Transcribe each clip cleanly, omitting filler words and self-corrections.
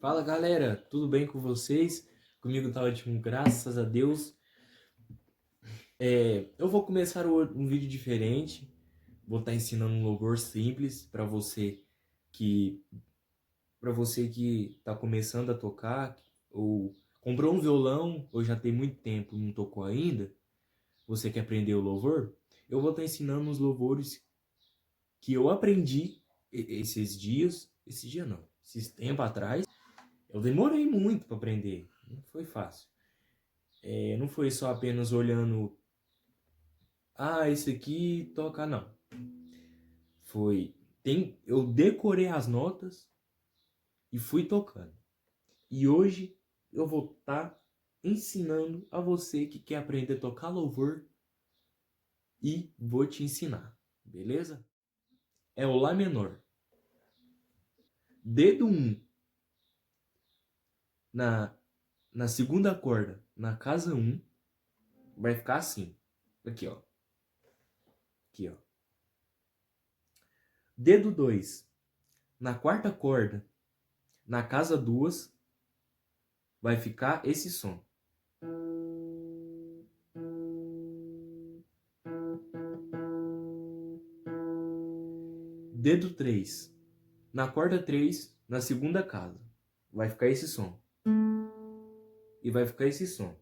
Fala galera, tudo bem com vocês? Comigo tá ótimo, graças a Deus. Eu vou começar um vídeo diferente. Vou estar ensinando um louvor simples que para você que está começando a tocar ou comprou um violão ou já tem muito tempo e não tocou ainda. Você quer aprender o louvor? Eu vou estar ensinando os louvores que eu aprendi esses dias não, esses tempos atrás. Eu demorei muito para aprender, não foi fácil. Não foi só apenas olhando, esse aqui toca, não. Eu decorei as notas e fui tocando. E hoje eu vou estar ensinando a você que quer aprender a tocar louvor e vou te ensinar, beleza? É o Lá menor. Dedo 1 na, na segunda corda, na casa 1, vai ficar assim. Aqui, ó. Aqui, ó. Dedo 2 na quarta corda, na casa 2, vai ficar esse som. Dedo 3 na corda 3, na segunda casa, vai ficar esse som. E vai ficar esse som.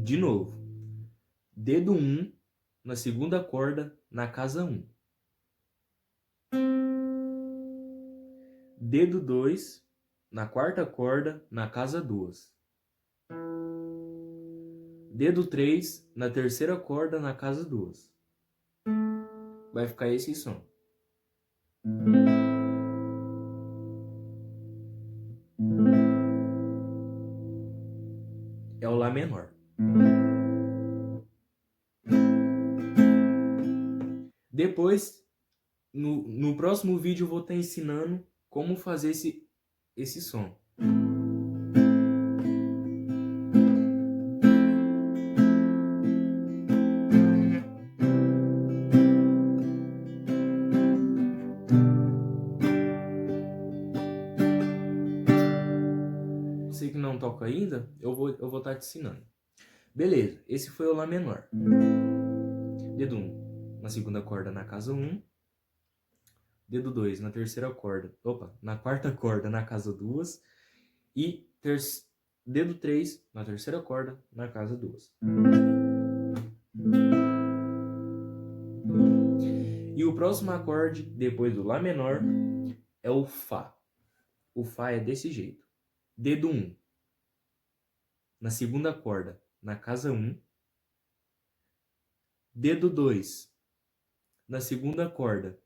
De novo. Dedo 1 na segunda corda, na casa 1. Dedo 2 na quarta corda, na casa 2. Dedo 3 na terceira corda, na casa 2. Vai ficar esse som. É o Lá menor. Depois, no próximo vídeo, eu vou estar ensinando como fazer esse som. Você que não toca ainda, eu vou estar te ensinando. Beleza, esse foi o Lá menor. Dedo 1 na segunda corda, na casa 1. Dedo 2 na terceira corda, na quarta corda, na casa 2. E dedo 3 na terceira corda, na casa 2. E o próximo acorde, depois do Lá menor, é o Fá. O Fá é desse jeito. Dedo 1 na segunda corda, na casa 1. Dedo 2 na segunda corda,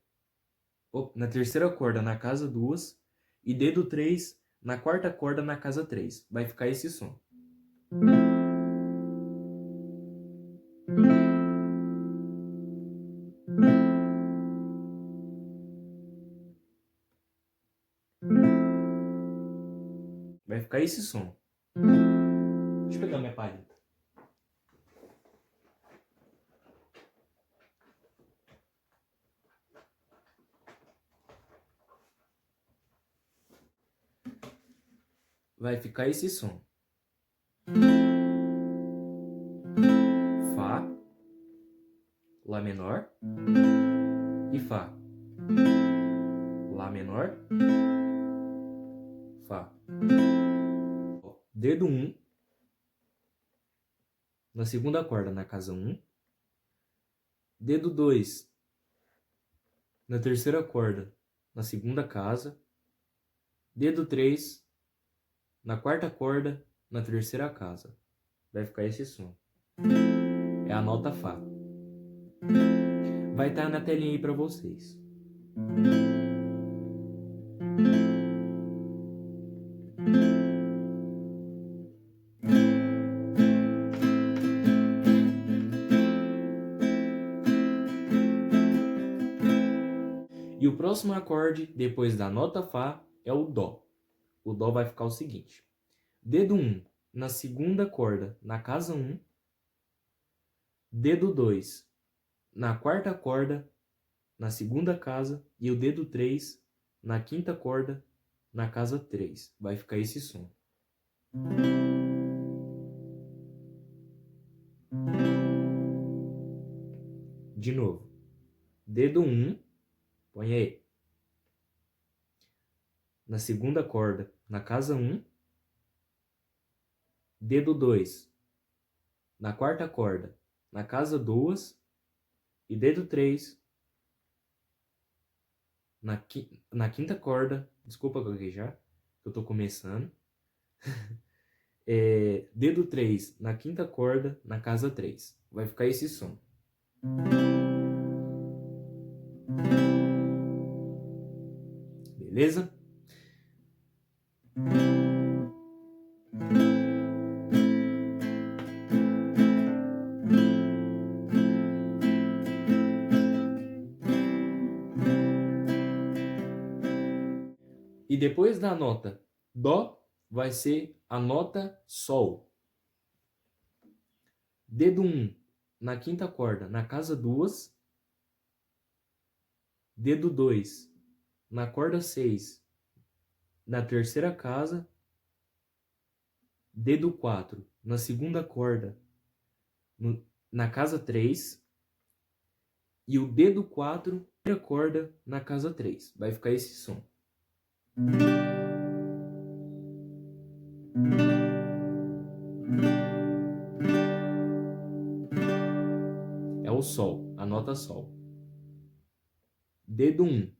na terceira corda, na casa 2. E dedo 3 na quarta corda, na casa 3. Vai ficar esse som. Vai ficar esse som. Deixa eu pegar minha palheta. Vai ficar esse som. Fá, Lá menor e Fá. Lá menor, Fá. Dedo 1 na segunda corda, na casa 1. Dedo 2 na terceira corda, na segunda casa. Dedo 3 na quarta corda, na terceira casa. Vai ficar esse som. É a nota Fá. Vai estar na telinha aí para vocês. E o próximo acorde, depois da nota Fá, é o Dó. O Dó vai ficar o seguinte. Dedo 1 na segunda corda, na casa 1. Dedo 2 na quarta corda, na segunda casa e o dedo 3 na quinta corda na casa 3. Vai ficar esse som. De novo. Dedo 1, põe aí. Na segunda corda na casa 1. Dedo 2 na quarta corda na casa 2. E dedo 3 na quinta corda. Desculpa gaguejar, que eu tô começando. Dedo 3 na quinta corda na casa 3. Vai ficar esse som. Beleza? E depois da nota Dó, vai ser a nota Sol. Dedo 1 na quinta corda na casa 2. Dedo 2 na corda 6 na terceira casa. Dedo 4 na segunda corda na casa 3. E o dedo 4 na primeira corda na casa 3. Vai ficar esse som. É o Sol, a nota Sol. Dedo 1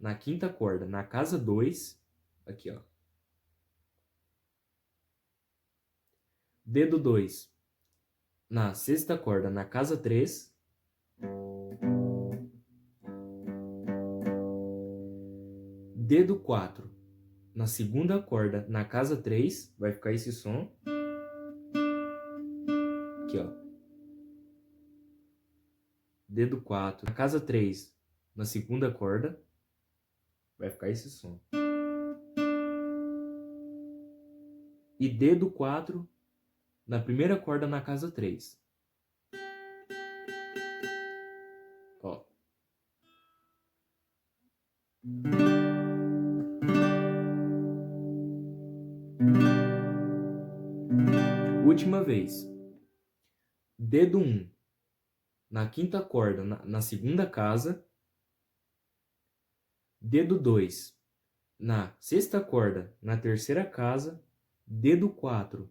na quinta corda na casa 2. Aqui, ó. Dedo 2 na sexta corda na casa 3. Dedo 4 na segunda corda na casa 3. Vai ficar esse som. Aqui, ó. Dedo 4 na casa 3 na segunda corda. Vai ficar esse som. E dedo 4 na primeira corda na casa 3. Ó. Última vez. Dedo 1 na quinta corda na segunda casa. Dedo 2 na sexta corda na terceira casa. Dedo 4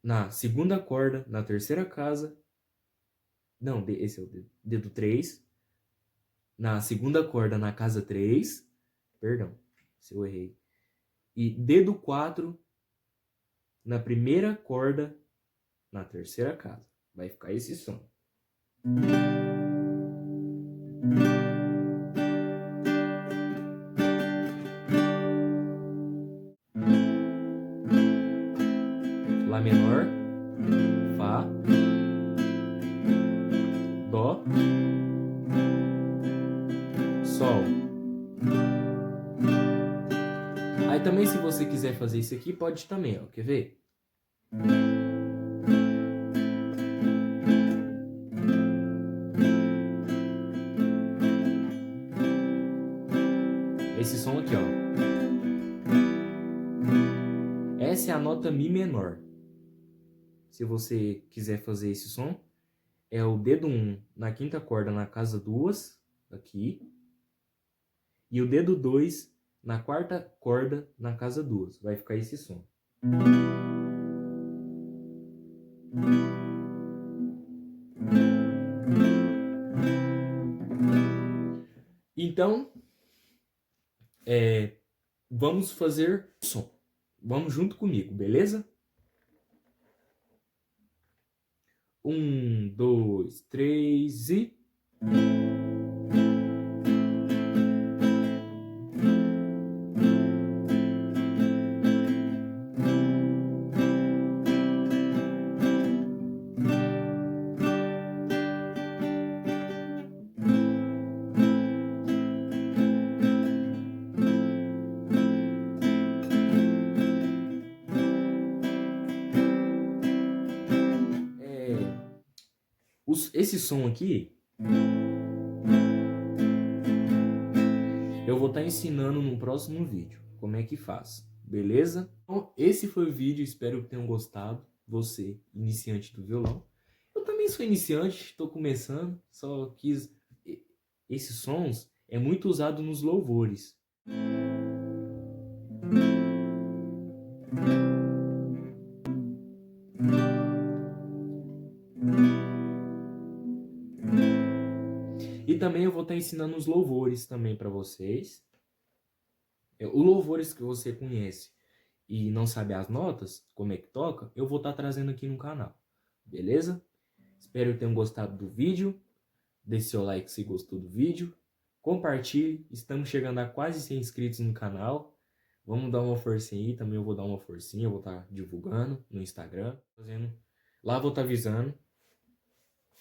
na segunda corda na terceira casa. Não, esse é o dedo 3 na segunda corda na casa 3. Perdão, se eu errei. E dedo 4 na primeira corda na terceira casa. Vai ficar esse som. Lá menor, Fá, Dó, Sol. Aí também, se você quiser fazer isso aqui, pode também, ó. Quer ver? Esse som aqui, ó. Essa é a nota Mi menor. Se você quiser fazer esse som, é o dedo 1 na quinta corda na casa 2, aqui. E o dedo 2 na quarta corda na casa 2. Vai ficar esse som. Então, vamos fazer som. Vamos junto comigo, beleza? 1, 2, 3 e... Esse som aqui Eu vou estar ensinando no próximo vídeo como é que faz, beleza? Então, esse foi o vídeo, espero que tenham gostado. Você, iniciante do violão. Eu também sou iniciante, estou começando, só quis... Esses sons é muito usado nos louvores. E também eu vou estar ensinando os louvores também para vocês. Os louvores que você conhece e não sabe as notas, como é que toca, eu vou estar trazendo aqui no canal, beleza? Espero que tenham gostado do vídeo. Deixe seu like se gostou do vídeo. Compartilhe, estamos chegando a quase 100 inscritos no canal. Vamos dar uma forcinha aí, também eu vou dar uma forcinha, eu vou estar divulgando no Instagram. Lá eu vou estar avisando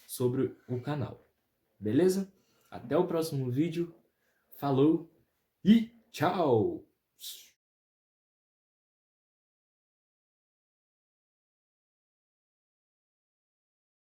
sobre o canal, beleza? Até o próximo vídeo, falou e tchau!